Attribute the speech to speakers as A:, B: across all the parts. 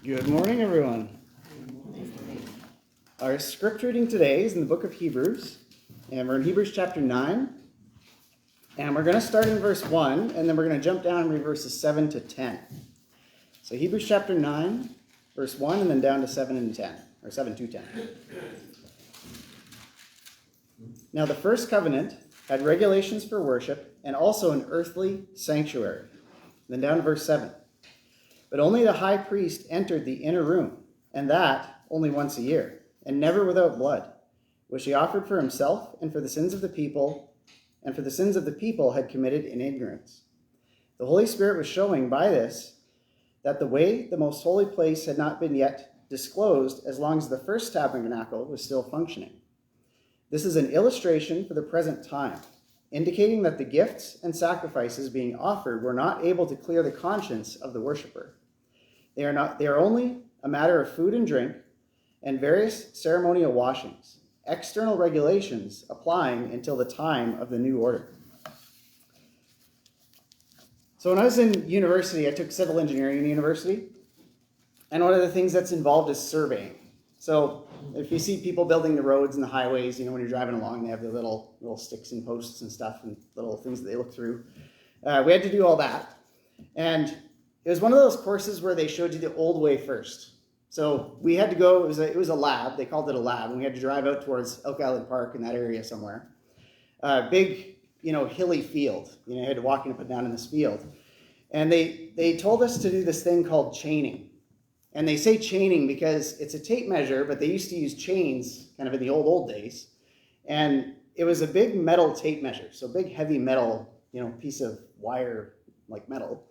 A: Good morning, everyone. Our script reading today is in the book of Hebrews, and we're in Hebrews chapter 9, and we're going to start in verse 1, and then we're going to jump down and read verses 7 to 10. So Hebrews chapter 9, verse 1, and then down to 7 and 10, or 7 to 10. Now the first covenant had regulations for worship and also an earthly sanctuary. Then down to verse 7. But only the high priest entered the inner room, and that only once a year, and never without blood, which he offered for himself and for the sins of the people, and for the sins of the people had committed in ignorance. The Holy Spirit was showing by this that the way the most holy place had not been yet disclosed as long as the first tabernacle was still functioning. This is an illustration for the present time, indicating that the gifts and sacrifices being offered were not able to clear the conscience of the worshiper. They are only a matter of food and drink and various ceremonial washings, external regulations applying until the time of the new order. So when I was in university, I took civil engineering in university, and one of the things that's involved is surveying. So if you see people building the roads and the highways, when you're driving along, they have the little sticks and posts and stuff and little things that they look through. We had to do all that. And it was one of those courses where they showed you the old way first. So we had to go, it was a lab, they called it a lab, and we had to drive out towards Elk Island Park in that area somewhere. Big, hilly field. You had to walk up and down in this field. And they told us to do this thing called chaining. And they say chaining because it's a tape measure, but they used to use chains kind of in the old days. And it was a big metal tape measure, so big heavy metal, piece of wire like metal.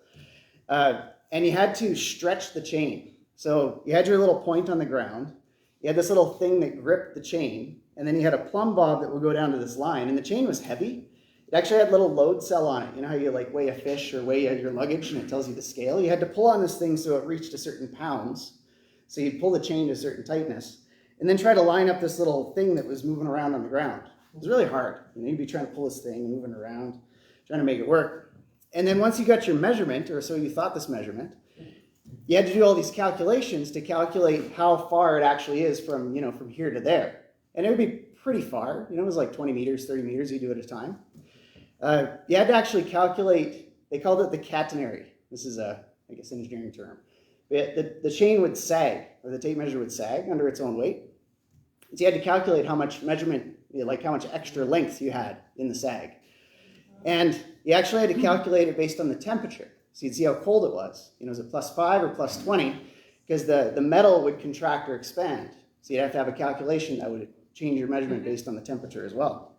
A: And you had to stretch the chain. So you had your little point on the ground. You had this little thing that gripped the chain. And then you had a plumb bob that would go down to this line. And the chain was heavy. It actually had a little load cell on it. You know how you weigh a fish or weigh your luggage and it tells you the scale? You had to pull on this thing so it reached a certain pounds. So you'd pull the chain to a certain tightness. And then try to line up this little thing that was moving around on the ground. It was really hard. You'd be trying to pull this thing, moving around, trying to make it work. And then once you got your measurement, or so you thought this measurement, you had to do all these calculations to calculate how far it actually is from here to there. And it would be pretty far. It was like 20 meters, 30 meters you do at a time. You had to actually calculate, they called it the catenary. This is an engineering term. The chain would sag, or the tape measure would sag under its own weight. So you had to calculate how much measurement, how much extra length you had in the sag. And you actually had to calculate it based on the temperature. So you'd see how cold it was. Is it plus 5 or plus 20? Because the metal would contract or expand. So you'd have to have a calculation that would change your measurement based on the temperature as well.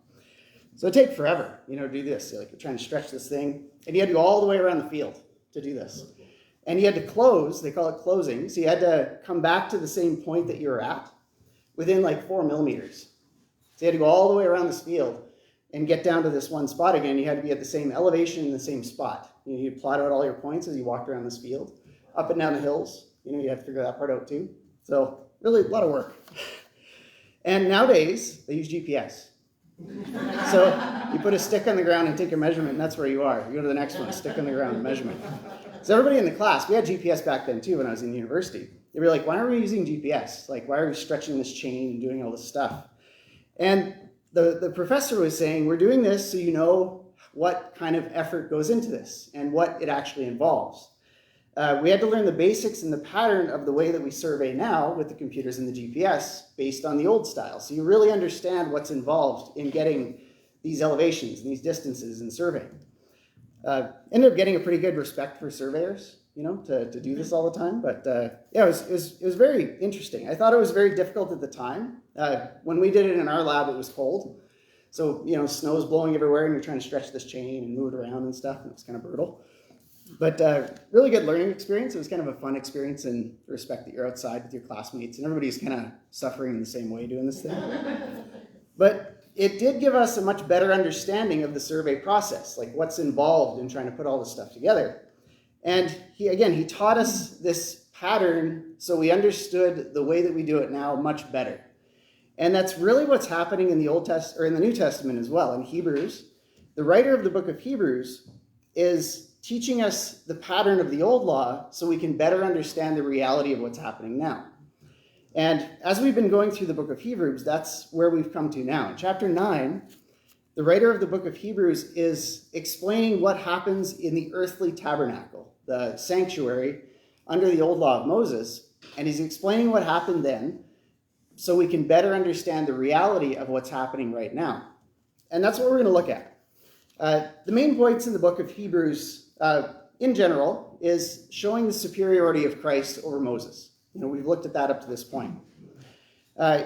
A: So it'd take forever, to do this. You're trying to stretch this thing. And you had to go all the way around the field to do this. And you had to close, they call it closing. So you had to come back to the same point that you were at within 4 millimeters. So you had to go all the way around this field and get down to this one spot again. You had to be at the same elevation in the same spot. You'd plot out all your points as you walked around this field, up and down the hills. You had to figure that part out too. So really a lot of work. And nowadays, they use GPS. So you put a stick on the ground and take a measurement, and that's where you are. You go to the next one, stick on the ground, measurement. So everybody in the class, we had GPS back then too when I was in university. They were like, why aren't we using GPS? Why are we stretching this chain and doing all this stuff? And the professor was saying, we're doing this so you know what kind of effort goes into this and what it actually involves. We had to learn the basics and the pattern of the way that we survey now with the computers and the GPS based on the old style. So you really understand what's involved in getting these elevations and these distances in surveying. Ended up getting a pretty good respect for surveyors, to do this all the time. But it was very interesting. I thought it was very difficult at the time. When we did it in our lab, it was cold. So, snow's blowing everywhere and you're trying to stretch this chain and move it around and stuff. And it was kind of brutal. But really good learning experience. It was kind of a fun experience in the respect that you're outside with your classmates and everybody's kind of suffering in the same way doing this thing. But it did give us a much better understanding of the survey process, what's involved in trying to put all this stuff together. And he taught us this pattern so we understood the way that we do it now much better. And that's really what's happening in the in the New Testament as well. In Hebrews, the writer of the book of Hebrews is teaching us the pattern of the old law so we can better understand the reality of what's happening now. And as we've been going through the book of Hebrews, that's where we've come to now. In chapter 9, the writer of the book of Hebrews is explaining what happens in the earthly tabernacle, the sanctuary under the old law of Moses, and he's explaining what happened then so we can better understand the reality of what's happening right now. And that's what we're going to look at. The main points in the book of Hebrews, in general, is showing the superiority of Christ over Moses. We've looked at that up to this point.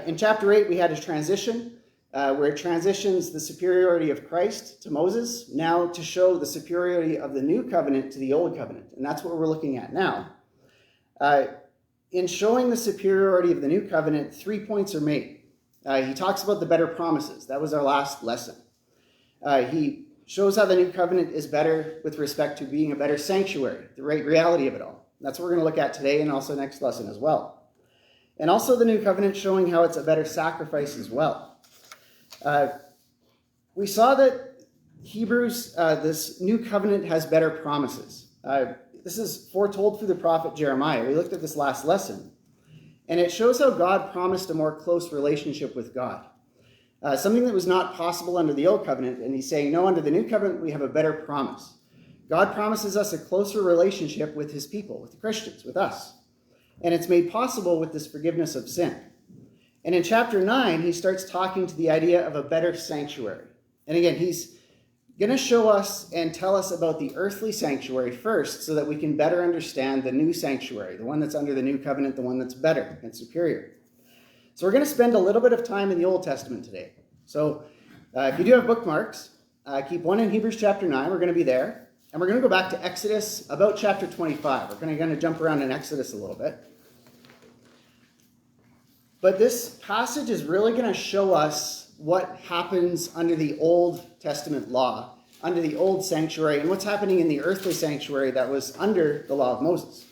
A: In chapter 8, we had a transition where it transitions the superiority of Christ to Moses, now to show the superiority of the new covenant to the old covenant. And that's what we're looking at now. In showing the superiority of the new covenant, 3 points are made. He talks about the better promises. That was our last lesson. He shows how the new covenant is better with respect to being a better sanctuary, the right reality of it all. That's what we're going to look at today and also next lesson as well. And also the new covenant showing how it's a better sacrifice as well. We saw that Hebrews, this new covenant has better promises. This is foretold through the prophet Jeremiah. We looked at this last lesson. And it shows how God promised a more close relationship with God. Something that was not possible under the old covenant. And he's saying, no, under the new covenant, we have a better promise. God promises us a closer relationship with his people, with the Christians, with us. And it's made possible with this forgiveness of sin. And in chapter 9, he starts talking to the idea of a better sanctuary. And again, he's going to show us and tell us about the earthly sanctuary first so that we can better understand the new sanctuary, the one that's under the new covenant, the one that's better and superior. So we're going to spend a little bit of time in the Old Testament today. So if you do have bookmarks, keep one in Hebrews chapter 9. We're going to be there. And we're going to go back to Exodus, about chapter 25. We're going to jump around in Exodus a little bit. But this passage is really going to show us what happens under the Old Testament law, under the old sanctuary, and what's happening in the earthly sanctuary that was under the law of Moses.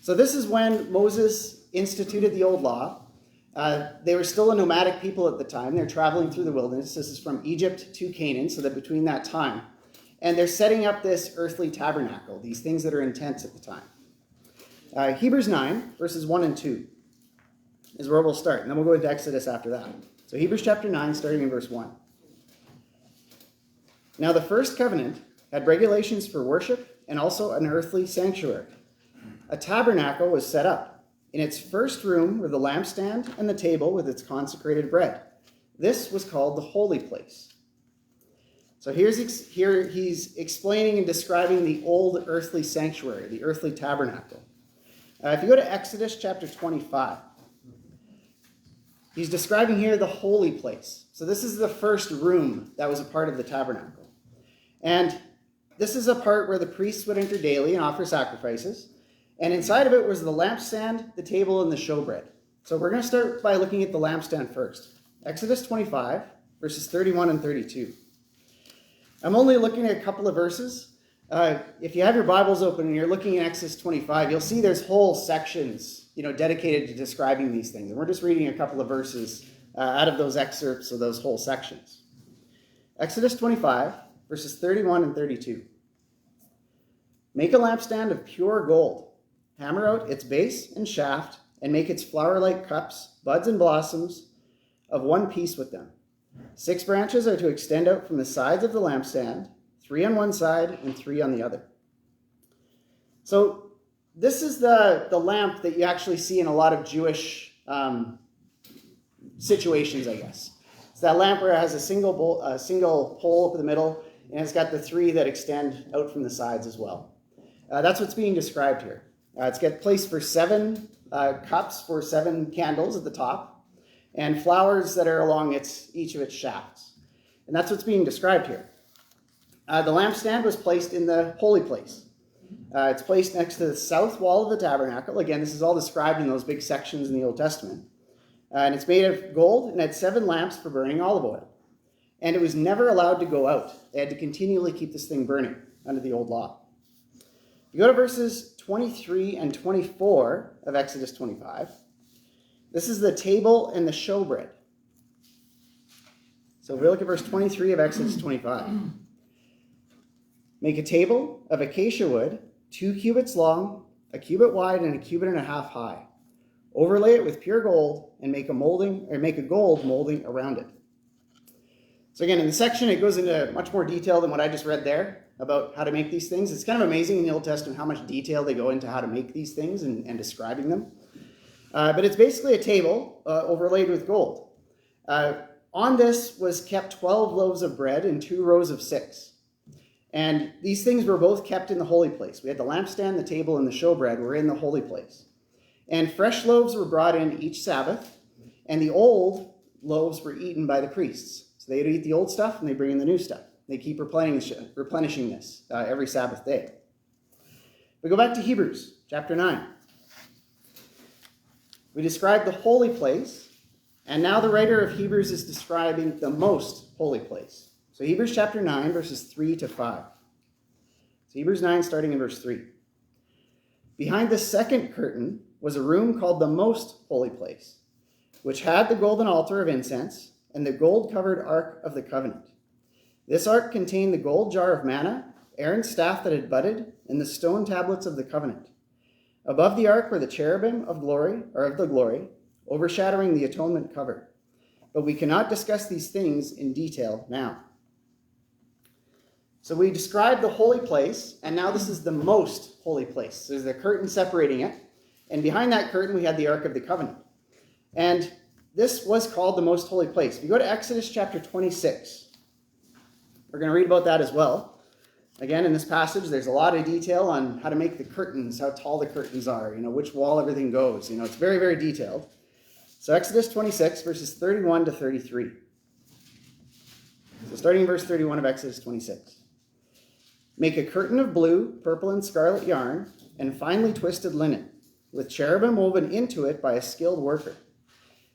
A: So this is when Moses instituted the old law. They were still a nomadic people at the time. They're traveling through the wilderness. This is from Egypt to Canaan, so that between that time. And they're setting up this earthly tabernacle, these things that are in tents at the time. Hebrews 9, verses 1 and 2 is where we'll start. And then we'll go into Exodus after that. So Hebrews chapter 9, starting in verse 1. Now the first covenant had regulations for worship and also an earthly sanctuary. A tabernacle was set up. In its first room were the lampstand and the table with its consecrated bread. This was called the holy place. So here he's explaining and describing the old earthly sanctuary, the earthly tabernacle. If you go to Exodus chapter 25, he's describing here the holy place. So this is the first room that was a part of the tabernacle. And this is a part where the priests would enter daily and offer sacrifices. And inside of it was the lampstand, the table, and the showbread. So we're going to start by looking at the lampstand first. Exodus 25, verses 31 and 32. I'm only looking at a couple of verses. If you have your Bibles open and you're looking at Exodus 25, you'll see there's whole sections, dedicated to describing these things. And we're just reading a couple of verses out of those excerpts of those whole sections. Exodus 25, verses 31 and 32. Make a lampstand of pure gold. Hammer out its base and shaft, and make its flower-like cups, buds and blossoms of one piece with them. 6 branches are to extend out from the sides of the lampstand, 3 on one side and 3 on the other. So this is the lamp that you actually see in a lot of Jewish situations, I guess. It's that lamp where it has a single pole up in the middle, and it's got the 3 that extend out from the sides as well. That's what's being described here. It's got placed for 7 cups for 7 candles at the top, and flowers that are along each of its shafts. And that's what's being described here. The lampstand was placed in the holy place. It's placed next to the south wall of the tabernacle. Again, this is all described in those big sections in the Old Testament. And it's made of gold and had 7 lamps for burning olive oil. And it was never allowed to go out. They had to continually keep this thing burning under the old law. You go to verses 23 and 24 of Exodus 25. This is the table and the showbread. So if we look at verse 23 of Exodus 25. Make a table of acacia wood, 2 cubits long, a cubit wide, and a cubit and a half high. Overlay it with pure gold and make a gold molding around it. So again, in the section, it goes into much more detail than what I just read there about how to make these things. It's kind of amazing in the Old Testament how much detail they go into how to make these things and describing them. But it's basically a table overlaid with gold. On this was kept 12 loaves of bread in 2 rows of 6. And these things were both kept in the holy place. We had the lampstand, the table, and the showbread were in the holy place. And fresh loaves were brought in each Sabbath, and the old loaves were eaten by the priests. So they'd eat the old stuff, and they bring in the new stuff. They keep replenishing this every Sabbath day. We go back to Hebrews chapter 9. We described the holy place, and now the writer of Hebrews is describing the most holy place. So Hebrews chapter 9, verses 3 to 5. So Hebrews 9, starting in verse 3. Behind the second curtain was a room called the most holy place, which had the golden altar of incense and the gold-covered ark of the covenant. This ark contained the gold jar of manna, Aaron's staff that had budded, and the stone tablets of the covenant. Above the ark were the cherubim of the glory, overshadowing the atonement cover. But we cannot discuss these things in detail now. So we described the holy place, and now this is the most holy place. So there's the curtain separating it, and behind that curtain we had the Ark of the Covenant. And this was called the most holy place. If you go to Exodus chapter 26, we're going to read about that as well. Again, in this passage, there's a lot of detail on how to make the curtains, how tall the curtains are, which wall everything goes. It's very, very detailed. So Exodus 26, verses 31 to 33. So starting in verse 31 of Exodus 26. Make a curtain of blue, purple, and scarlet yarn, and finely twisted linen, with cherubim woven into it by a skilled worker.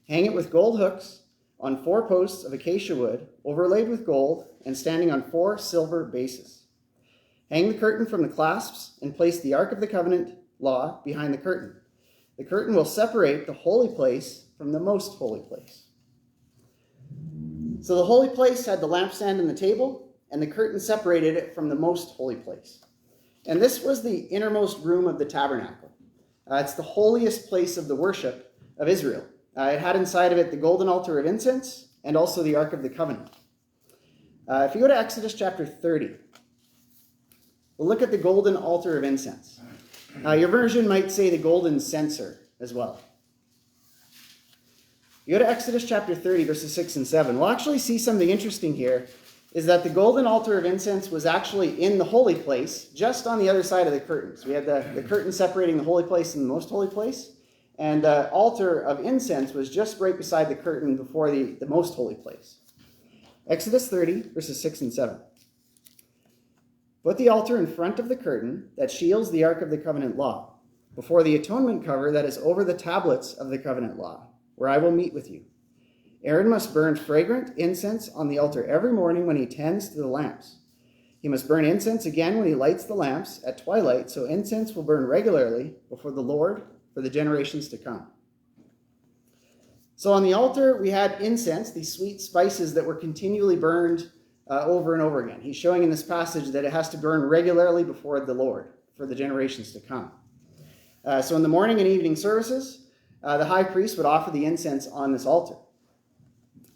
A: Hang it with gold hooks on 4 posts of acacia wood, overlaid with gold, and standing on 4 silver bases. Hang the curtain from the clasps, and place the Ark of the Covenant law behind the curtain. The curtain will separate the holy place from the most holy place. So the holy place had the lampstand and the table, and the curtain separated it from the most holy place. And this was the innermost room of the tabernacle. It's the holiest place of the worship of Israel. It had inside of it the golden altar of incense and also the Ark of the Covenant. If you go to Exodus chapter 30, we'll look at the golden altar of incense. Your version might say the golden censer as well. You go to Exodus chapter 30, verses 6 and 7. We'll actually see something interesting here, is that the golden altar of incense was actually in the holy place, just on the other side of the curtain. So we had the curtain separating the holy place and the most holy place, and the altar of incense was just right beside the curtain before the most holy place. Exodus 30, verses 6 and 7. Put the altar in front of the curtain that shields the Ark of the Covenant law, before the atonement cover that is over the tablets of the covenant law, where I will meet with you. Aaron must burn fragrant incense on the altar every morning when he tends to the lamps. He must burn incense again when he lights the lamps at twilight, so incense will burn regularly before the Lord for the generations to come. So on the altar, we had incense, these sweet spices that were continually burned over and over again. He's showing in this passage that it has to burn regularly before the Lord for the generations to come. So in the morning and evening services, the high priest would offer the incense on this altar.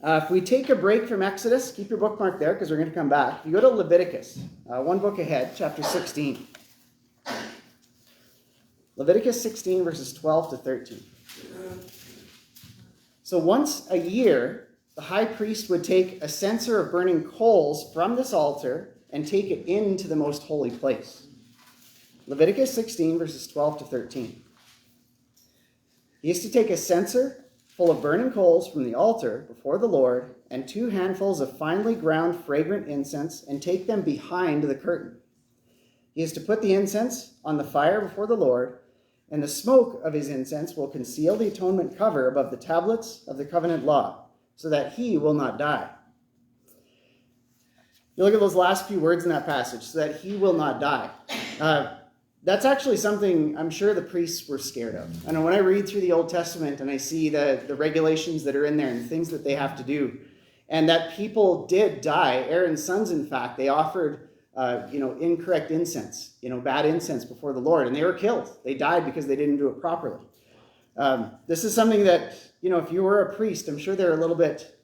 A: If we take a break from Exodus, keep your bookmark there because we're going to come back. If you go to Leviticus, one book ahead, chapter 16. Leviticus 16, verses 12 to 13. So once a year, the high priest would take a censer of burning coals from this altar and take it into the most holy place. Leviticus 16, verses 12 to 13. He is to take a censer full of burning coals from the altar before the Lord, and 2 handfuls of finely ground fragrant incense, and take them behind the curtain. He is to put the incense on the fire before the Lord, and the smoke of his incense will conceal the atonement cover above the tablets of the covenant law, so that he will not die. You look at those last few words in that passage, so that he will not die. That's actually something I'm sure the priests were scared of. I know when I read through the Old Testament and I see the regulations that are in there and the things that they have to do, and that people did die. Aaron's sons, in fact, they offered incorrect incense, bad incense before the Lord, and they were killed. They died because they didn't do it properly. This is something that, if you were a priest, I'm sure they're a little bit,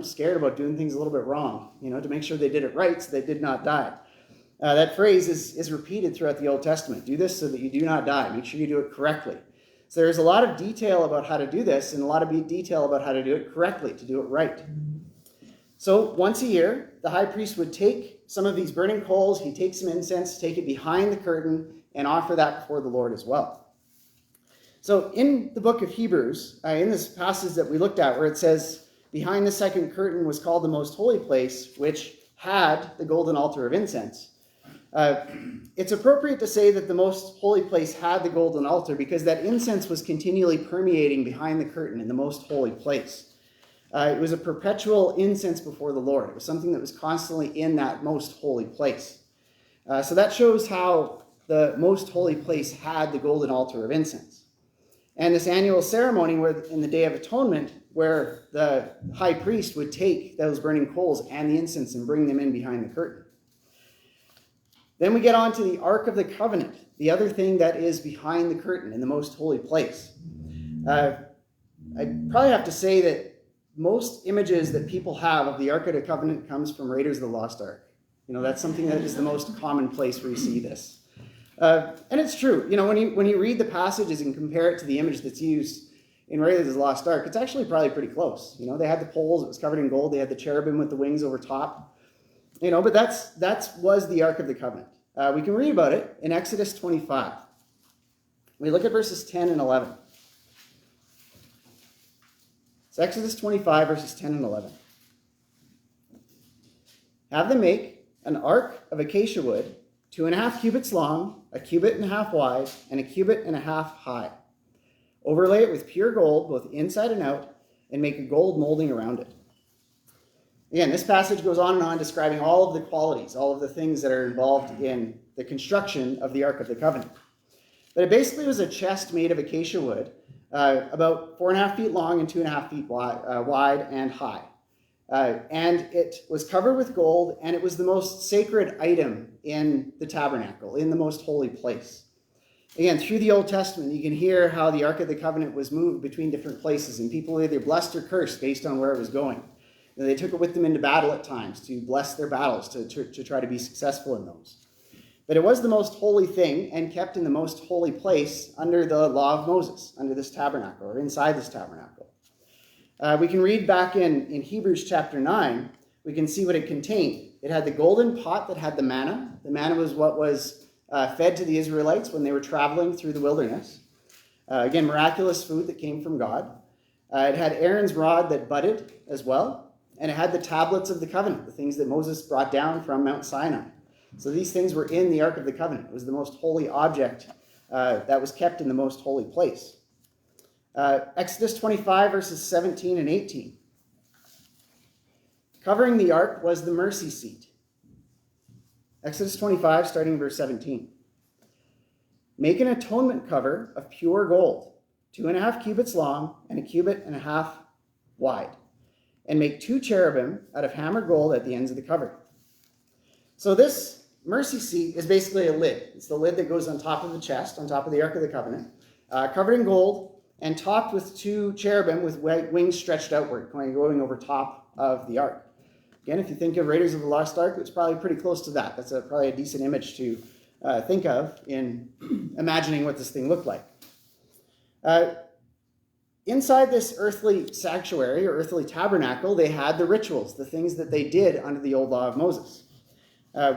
A: scared about doing things a little bit wrong, to make sure they did it right so they did not die. That phrase is repeated throughout the Old Testament. Do this so that you do not die. Make sure you do it correctly. So there's a lot of detail about how to do this and a lot of detail about how to do it correctly, to do it right. So once a year, the high priest would take some of these burning coals, he'd take some incense, take it behind the curtain, and offer that before the Lord as well. So in the book of Hebrews, in this passage that we looked at where it says, behind the second curtain was called the most holy place, which had the golden altar of incense. It's appropriate to say that the most holy place had the golden altar because that incense was continually permeating behind the curtain in the most holy place. It was a perpetual incense before the Lord. It was something that was constantly in that most holy place. So that shows how the most holy place had the golden altar of incense. And this annual ceremony in the Day of Atonement, where the high priest would take those burning coals and the incense and bring them in behind the curtain. Then we get on to the Ark of the Covenant, the other thing that is behind the curtain in the most holy place. I probably have to say that most images that people have of the Ark of the Covenant comes from Raiders of the Lost Ark. That's something that is the most common place where you see this. And it's true. When you read the passages and compare it to the image that's used in Raiders of the Lost Ark, it's actually probably pretty close. They had the poles, it was covered in gold, they had the cherubim with the wings over top. But that was the Ark of the Covenant. We can read about it in Exodus 25. We look at verses 10 and 11. It's Exodus 25, verses 10 and 11. Have them make an ark of acacia wood, 2.5 cubits long, 1.5 cubits wide, and 1.5 cubits high. Overlay it with pure gold, both inside and out, and make a gold molding around it. Again, this passage goes on and on describing all of the qualities, all of the things that are involved in the construction of the Ark of the Covenant. But it basically was a chest made of acacia wood, about 4.5 feet long and 2.5 feet wide and high. And it was covered with gold, and it was the most sacred item in the tabernacle, in the most holy place. Again, through the Old Testament, you can hear how the Ark of the Covenant was moved between different places, and people either blessed or cursed based on where it was going. They took it with them into battle at times to bless their battles, to try to be successful in those. But it was the most holy thing and kept in the most holy place under the law of Moses, under this tabernacle, or inside this tabernacle. We can read back in Hebrews chapter 9, we can see what it contained. It had the golden pot that had the manna. The manna was what was fed to the Israelites when they were traveling through the wilderness. Again, miraculous food that came from God. It had Aaron's rod that budded as well. And it had the tablets of the covenant, the things that Moses brought down from Mount Sinai. So these things were in the Ark of the Covenant. It was the most holy object that was kept in the most holy place. Exodus 25, verses 17 and 18. Covering the ark was the mercy seat. Exodus 25, starting in verse 17. Make an atonement cover of pure gold, 2.5 cubits long and 1.5 cubits wide. And make 2 cherubim out of hammered gold at the ends of the cover. So this mercy seat is basically a lid. It's the lid that goes on top of the chest, on top of the Ark of the Covenant, covered in gold and topped with 2 cherubim with wings stretched outward, going over top of the ark. Again, if you think of Raiders of the Lost Ark, it's probably pretty close to that. That's probably a decent image to think of in imagining what this thing looked like. Inside this earthly sanctuary or earthly tabernacle, they had the rituals, the things that they did under the old law of Moses.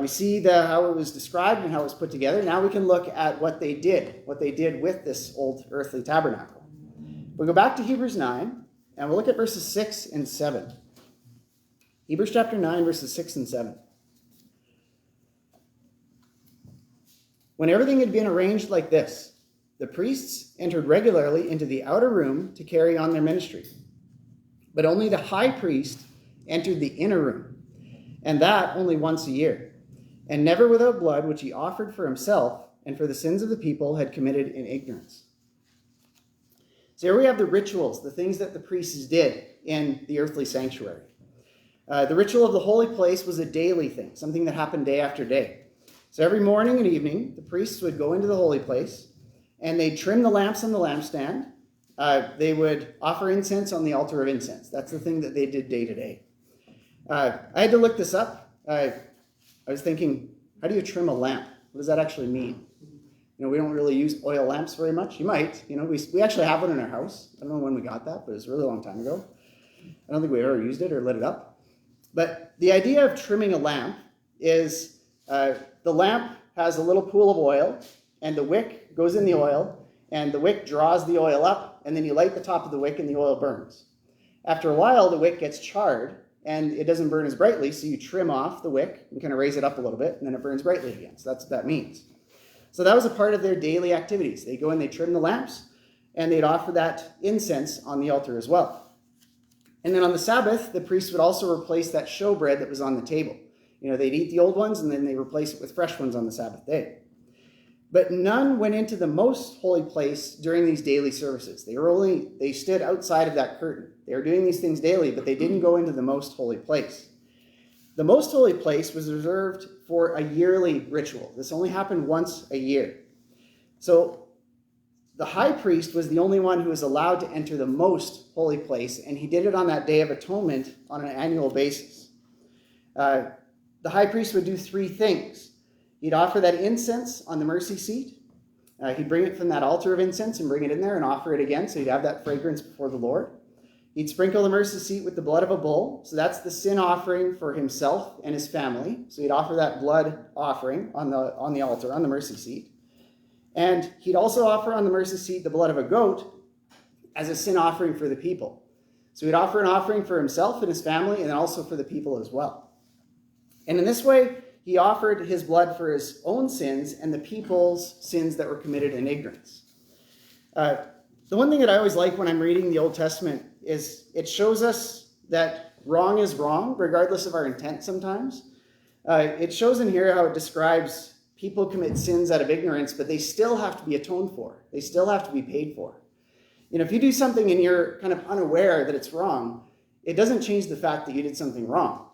A: We see how it was described and how it was put together. Now we can look at what they did with this old earthly tabernacle. We'll go back to Hebrews 9, and we'll look at verses 6 and 7. Hebrews chapter 9, verses 6 and 7. When everything had been arranged like this, the priests entered regularly into the outer room to carry on their ministry. But only the high priest entered the inner room, and that only once a year, and never without blood, which he offered for himself and for the sins of the people had committed in ignorance. So here we have the rituals, the things that the priests did in the earthly sanctuary. The ritual of the holy place was a daily thing, something that happened day after day. So every morning and evening, the priests would go into the holy place, and they'd trim the lamps on the lampstand. They would offer incense on the altar of incense. That's the thing that they did day to day. I had to look this up. I was thinking, how do you trim a lamp? What does that actually mean? We don't really use oil lamps very much. You might. We actually have one in our house. I don't know when we got that, but it was a really long time ago. I don't think we ever used it or lit it up. But the idea of trimming a lamp is the lamp has a little pool of oil, and the wick goes in the oil, and the wick draws the oil up, and then you light the top of the wick and the oil burns. After a while, the wick gets charred, and it doesn't burn as brightly, so you trim off the wick and kind of raise it up a little bit, and then it burns brightly again. So that's what that means. So that was a part of their daily activities. They go and they trim the lamps, and they'd offer that incense on the altar as well. And then on the Sabbath, the priest would also replace that showbread that was on the table. They'd eat the old ones, and then they replace it with fresh ones on the Sabbath day. But none went into the most holy place during these daily services. They stood outside of that curtain. They were doing these things daily, but they didn't go into the most holy place. The most holy place was reserved for a yearly ritual. This only happened once a year. So the high priest was the only one who was allowed to enter the most holy place, and he did it on that Day of Atonement on an annual basis. The high priest would do three things. He'd offer that incense on the mercy seat. He'd bring it from that altar of incense and bring it in there and offer it again, so he'd have that fragrance before the Lord. He'd sprinkle the mercy seat with the blood of a bull. So that's the sin offering for himself and his family. So he'd offer that blood offering on the altar, on the mercy seat. And he'd also offer on the mercy seat the blood of a goat as a sin offering for the people. So he'd offer an offering for himself and his family, and then also for the people as well. And in this way, he offered his blood for his own sins and the people's sins that were committed in ignorance. The one thing that I always like when I'm reading the Old Testament is it shows us that wrong is wrong, regardless of our intent sometimes. It shows in here how it describes people commit sins out of ignorance, but they still have to be atoned for. They still have to be paid for. If you do something and you're kind of unaware that it's wrong, it doesn't change the fact that you did something wrong.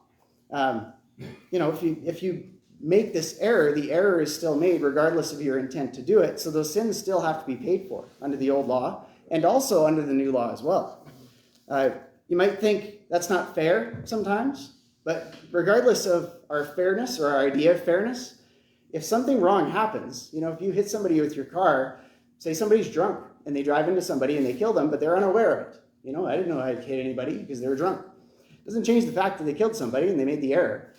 A: If you make this error, the error is still made regardless of your intent to do it. So those sins still have to be paid for under the old law and also under the new law as well. You might think that's not fair sometimes, but regardless of our fairness or our idea of fairness, if something wrong happens, if you hit somebody with your car, say somebody's drunk and they drive into somebody and they kill them, but they're unaware of it. I didn't know I hit anybody because they were drunk. It doesn't change the fact that they killed somebody and they made the error.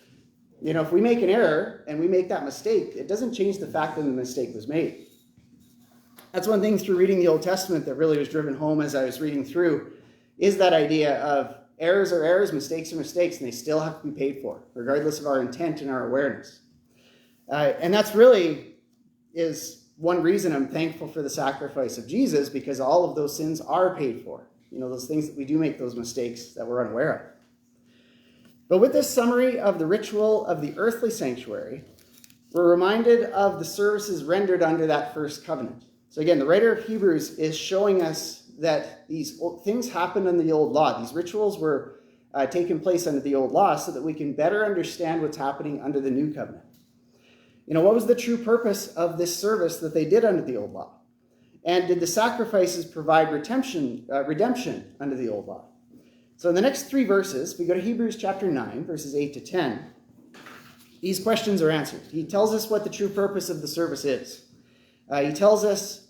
A: If we make an error and we make that mistake, it doesn't change the fact that the mistake was made. That's one thing through reading the Old Testament that really was driven home as I was reading through, is that idea of errors are errors, mistakes are mistakes, and they still have to be paid for, regardless of our intent and our awareness. And that's really is one reason I'm thankful for the sacrifice of Jesus, because all of those sins are paid for. Those things that we do make those mistakes that we're unaware of. But with this summary of the ritual of the earthly sanctuary, we're reminded of the services rendered under that first covenant. So again, the writer of Hebrews is showing us that these things happened in the old law. These rituals were taking place under the old law so that we can better understand what's happening under the new covenant. What was the true purpose of this service that they did under the old law? And did the sacrifices provide redemption under the old law? So in the next three verses, we go to Hebrews chapter 9, verses 8 to 10. These questions are answered. He tells us what the true purpose of the service is. He tells us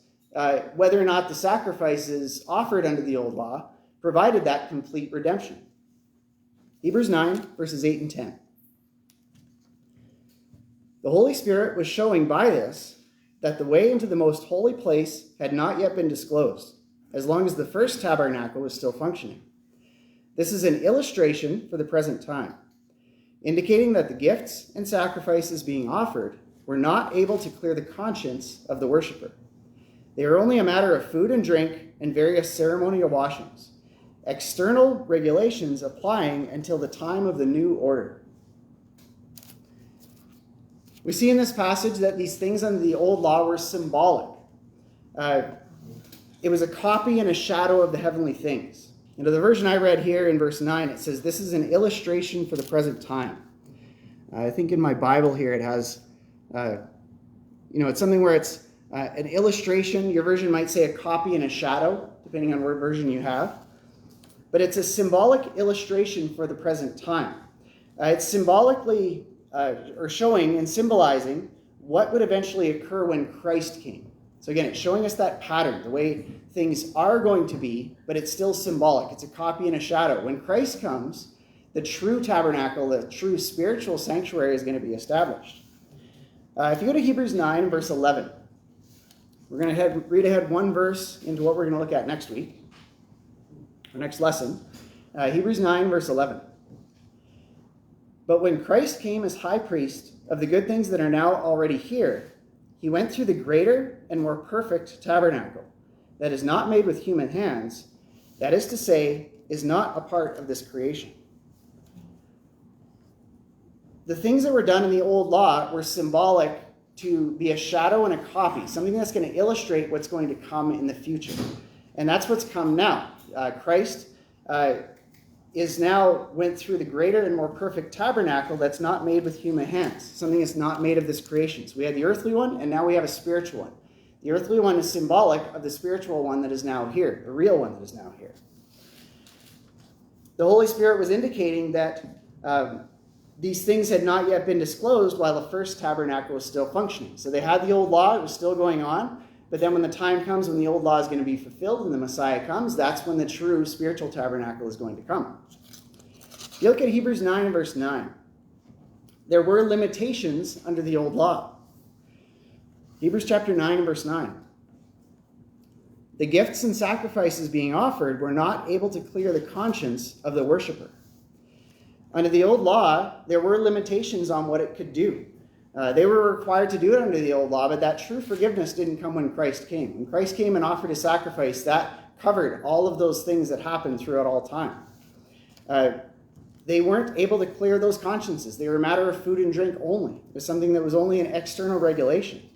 A: whether or not the sacrifices offered under the old law provided that complete redemption. Hebrews 9, verses 8 and 10. The Holy Spirit was showing by this that the way into the most holy place had not yet been disclosed, as long as the first tabernacle was still functioning. This is an illustration for the present time, indicating that the gifts and sacrifices being offered were not able to clear the conscience of the worshiper. They are only a matter of food and drink and various ceremonial washings, external regulations applying until the time of the new order. We see in this passage that these things under the old law were symbolic. It was a copy and a shadow of the heavenly things. The version I read here in verse 9, it says, this is an illustration for the present time. I think in my Bible here it has It's something where it's an illustration. Your version might say a copy and a shadow, depending on what version you have. But it's a symbolic illustration for the present time. It's symbolically or showing and symbolizing what would eventually occur when Christ came. So again, it's showing us that pattern, the way things are going to be, but it's still symbolic. It's a copy and a shadow. When Christ comes, the true tabernacle, the true spiritual sanctuary is going to be established. If you go to Hebrews 9, verse 11, we're going to read ahead one verse into what we're going to look at next week, our next lesson. Hebrews 9, verse 11. But when Christ came as high priest of the good things that are now already here, he went through the greater and more perfect tabernacle that is not made with human hands, that is to say, is not a part of this creation. The things that were done in the old law were symbolic to be a shadow and a copy, something that's going to illustrate what's going to come in the future. And that's what's come now. Christ is now went through the greater and more perfect tabernacle that's not made with human hands, something that's not made of this creation. So we had the earthly one, and now we have a spiritual one. The earthly one is symbolic of the spiritual one that is now here, the real one that is now here. The Holy Spirit was indicating that these things had not yet been disclosed while the first tabernacle was still functioning. So they had the old law, it was still going on, but then when the time comes when the old law is going to be fulfilled and the Messiah comes, that's when the true spiritual tabernacle is going to come. If you look at Hebrews 9 and verse 9, there were limitations under the old law. Hebrews chapter 9 and verse 9. The gifts and sacrifices being offered were not able to clear the conscience of the worshiper. Under the old law, there were limitations on what it could do. They were required to do it under the old law, but that true forgiveness didn't come when Christ came. When Christ came and offered a sacrifice, that covered all of those things that happened throughout all time. They weren't able to clear those consciences. They were a matter of food and drink only. It was something that was only an external regulation.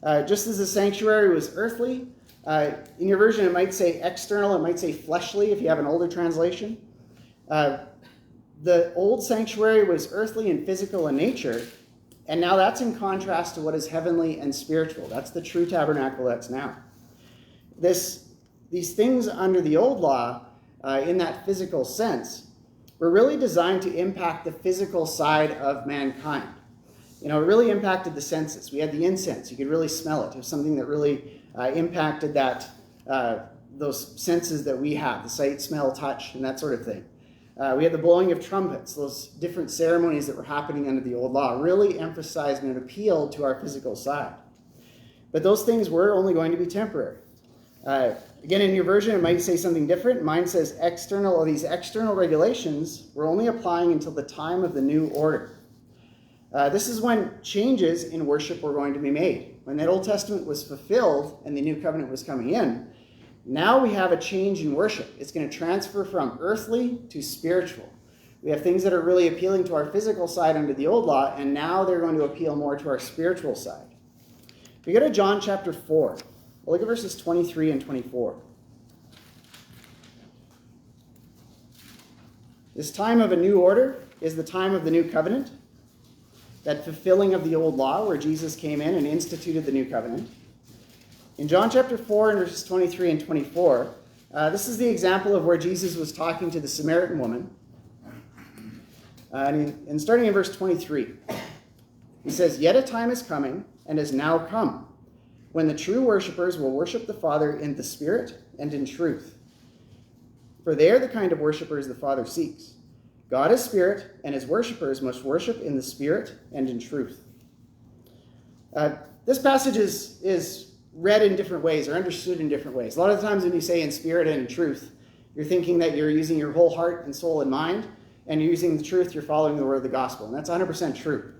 A: Just as the sanctuary was earthly, in your version it might say external, it might say fleshly if you have an older translation. The old sanctuary was earthly and physical in nature, and now that's in contrast to what is heavenly and spiritual. That's the true tabernacle that's now. These things under the old law, in that physical sense, were really designed to impact the physical side of mankind. It really impacted the senses. We had the incense. You could really smell it. It was something that really impacted those senses that we have, the sight, smell, touch, and that sort of thing. We had the blowing of trumpets, those different ceremonies that were happening under the old law, really emphasized and appealed to our physical side. But those things were only going to be temporary. Again, in your version, it might say something different. Mine says external, or these external regulations were only applying until the time of the new order. This is when changes in worship were going to be made. When that Old Testament was fulfilled and the new covenant was coming in, now we have a change in worship. It's going to transfer from earthly to spiritual. We have things that are really appealing to our physical side under the old law, and now they're going to appeal more to our spiritual side. If we go to John chapter 4, we'll look at verses 23 and 24. This time of a new order is the time of the new covenant, that fulfilling of the old law where Jesus came in and instituted the new covenant. In John chapter 4 and verses 23 and 24, this is the example of where Jesus was talking to the Samaritan woman. And starting in verse 23, he says, "Yet a time is coming, and is now come, when the true worshipers will worship the Father in the Spirit and in truth. For they are the kind of worshipers the Father seeks. God is Spirit, and his worshipers must worship in the Spirit and in truth." This passage is read in different ways or understood in different ways. A lot of the times when you say in spirit and in truth, you're thinking that you're using your whole heart and soul and mind, and you're using the truth, you're following the word of the gospel. And that's 100% true.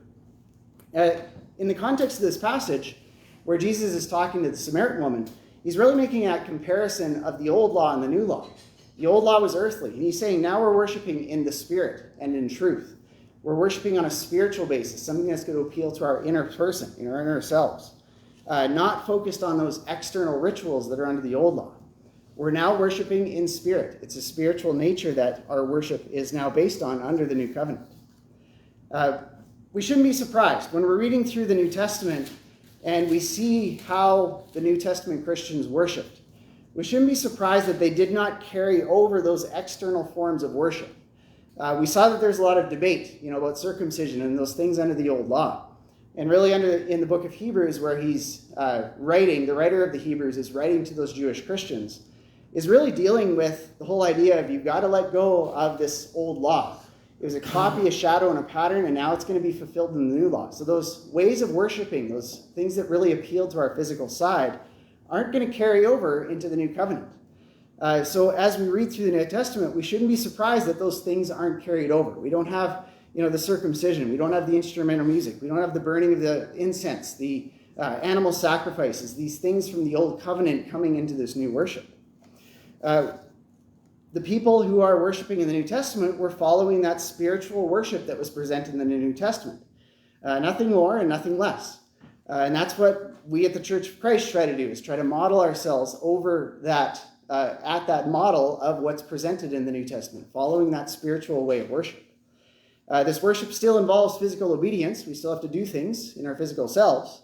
A: In the context of this passage, where Jesus is talking to the Samaritan woman, he's really making a comparison of the old law and the new law. The old law was earthly, and he's saying now we're worshiping in the Spirit and in truth. We're worshiping on a spiritual basis, something that's going to appeal to our inner person, our inner selves. Not focused on those external rituals that are under the old law. We're now worshiping in spirit. It's a spiritual nature that our worship is now based on under the new covenant. we shouldn't be surprised when we're reading through the New Testament and we see how the New Testament Christians worshiped. We shouldn't be surprised that they did not carry over those external forms of worship. We saw that there's a lot of debate, about circumcision and those things under the old law. And really in the book of Hebrews, where he's writing, the writer of the Hebrews is writing to those Jewish Christians, is really dealing with the whole idea of you've got to let go of this old law. It was a copy, a shadow, and a pattern, and now it's going to be fulfilled in the new law. So those ways of worshiping, those things that really appeal to our physical side, aren't going to carry over into the new covenant. So as we read through the New Testament, we shouldn't be surprised that those things aren't carried over. We don't have, the circumcision. We don't have the instrumental music. We don't have the burning of the incense, the animal sacrifices, these things from the old covenant coming into this new worship. The people who are worshiping in the New Testament were following that spiritual worship that was presented in the New Testament. Nothing more and nothing less. And that's what we at the Church of Christ try to do, is try to model ourselves over that, at that model of what's presented in the New Testament, following that spiritual way of worship. This worship still involves physical obedience. We still have to do things in our physical selves,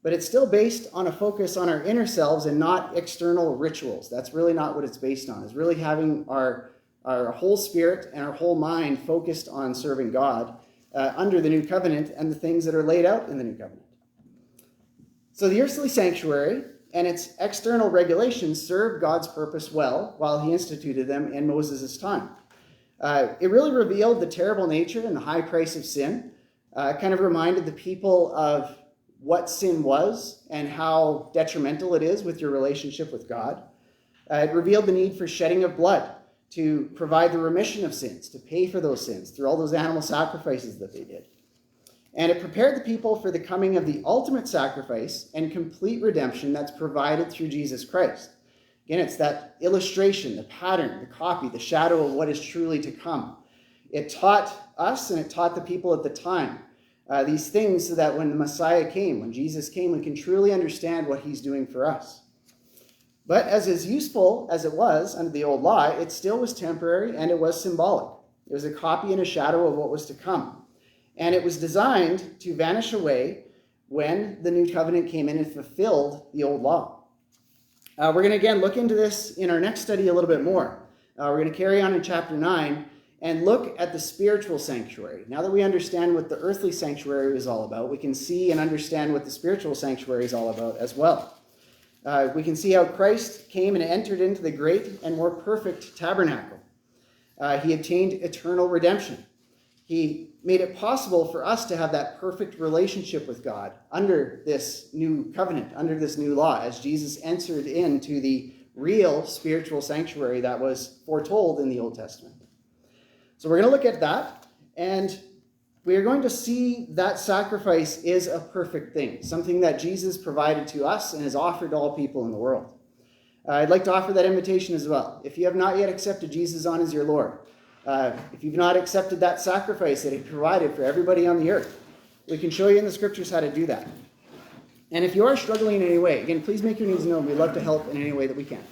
A: but it's still based on a focus on our inner selves and not external rituals. That's really not what it's based on. It's really having our whole spirit and our whole mind focused on serving God under the new covenant and the things that are laid out in the new covenant. So the earthly sanctuary and its external regulations served God's purpose well while he instituted them in Moses' time. It really revealed the terrible nature and the high price of sin. Kind of reminded the people of what sin was and how detrimental it is with your relationship with God. It revealed the need for shedding of blood to provide the remission of sins, to pay for those sins through all those animal sacrifices that they did. And it prepared the people for the coming of the ultimate sacrifice and complete redemption that's provided through Jesus Christ. Again, it's that illustration, the pattern, the copy, the shadow of what is truly to come. It taught us and it taught the people at the time these things so that when the Messiah came, when Jesus came, we can truly understand what he's doing for us. But as useful as it was under the old law, it still was temporary and it was symbolic. It was a copy and a shadow of what was to come. And it was designed to vanish away when the new covenant came in and fulfilled the old law. We're going to again look into this in our next study a little bit more. We're going to carry on in chapter 9 and look at the spiritual sanctuary. Now that we understand what the earthly sanctuary is all about, we can see and understand what the spiritual sanctuary is all about as well. We can see how Christ came and entered into the great and more perfect tabernacle. He obtained eternal redemption. He made it possible for us to have that perfect relationship with God under this new covenant, under this new law, as Jesus entered into the real spiritual sanctuary that was foretold in the Old Testament. So we're going to look at that, and we are going to see that sacrifice is a perfect thing, something that Jesus provided to us and has offered to all people in the world. I'd like to offer that invitation as well. If you have not yet accepted Jesus on as your Lord, if you've not accepted that sacrifice that he provided for everybody on the earth, we can show you in the scriptures how to do that. And if you are struggling in any way, again, please make your needs known. We'd love to help in any way that we can.